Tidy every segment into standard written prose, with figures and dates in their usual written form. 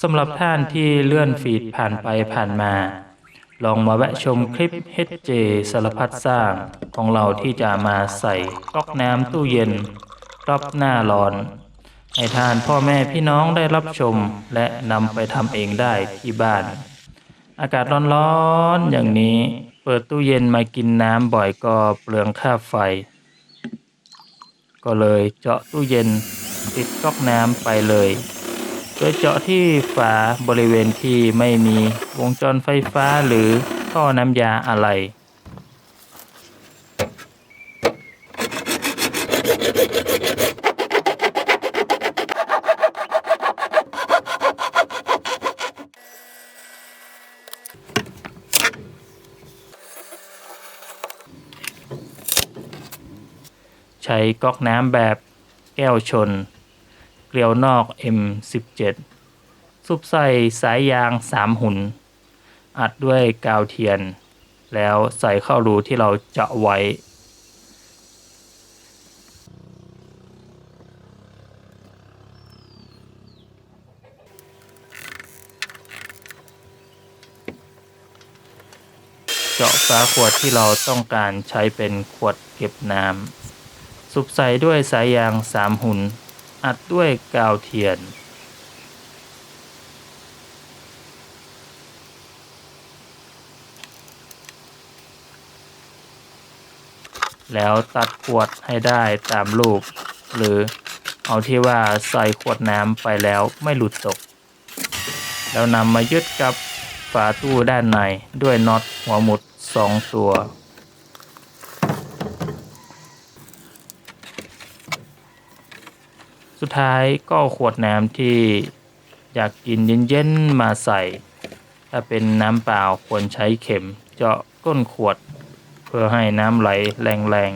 สำหรับท่านที่เลื่อนฟีดผ่านไปผ่านมาลองมาแวะชมคลิป HJ สารพัดสร้างของเราที่จะมาใส่ก๊อกน้ำตู้เย็นรับหน้าร้อนให้ท่านพ่อแม่พี่น้องได้รับชมและนำไปทำเองได้ที่บ้านอากาศร้อนๆอย่างนี้เปิดตู้เย็นมากินน้ำบ่อยก็เปลืองค่าไฟก็เลยเจาะตู้เย็นติดก๊อกน้ำไปเลยโดยเจาะที่ฝาบริเวณที่ไม่มีวงจรไฟฟ้าหรือท่อน้ำยาอะไรใช้ก๊อกน้ำแบบแก้วชนเกลียวนอก M17 ซุบใส่สายยาง3 หุ่นอัดด้วยกาวเทียนแล้วใส่เข้ารูที่เราเจาะไว้เจาะฝาขวดที่เราต้องการใช้เป็นขวดเก็บน้ำซุบใส่ด้วยสายยาง3 หุ่นอัดด้วยกาวเทียนแล้วตัดขวดให้ได้ตามรูปหรือเอาที่ว่าใส่ขวดน้ำไปแล้วไม่หลุดตกแล้วนำมายึดกับฝาตู้ด้านในด้วยน็อตหัวหมุด2 ตัวสุดท้ายก็ขวดน้ำที่อยากกินเย็นๆมาใส่ถ้าเป็นน้ำเปล่าควรใช้เข็มเจาะก้นขวดเพื่อให้น้ำไหลแรง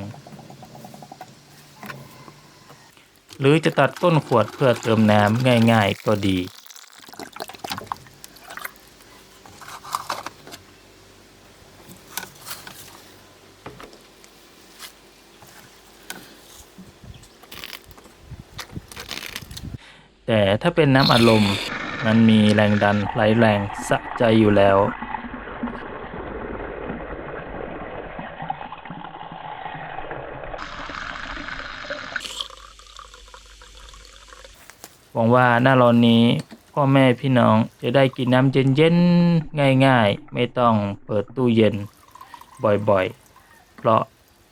ๆหรือจะตัดก้นขวดเพื่อเติมน้ำง่ายๆก็ดีแต่ถ้าเป็นน้ำอัดลมมันมีแรงดันไหลแรงสะใจอยู่แล้วหวังว่าหน้าร้อนนี้พ่อแม่พี่น้องจะได้กินน้ำเย็นๆง่ายๆไม่ต้องเปิดตู้เย็นบ่อยๆเพราะ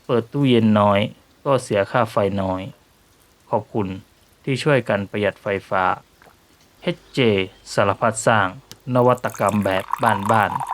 เปิดตู้เย็นน้อยก็เสียค่าไฟน้อยขอบคุณที่ช่วยกันประหยัดไฟฟ้า HJ สารพัดสร้างนวัตกรรมแบบบ้านๆ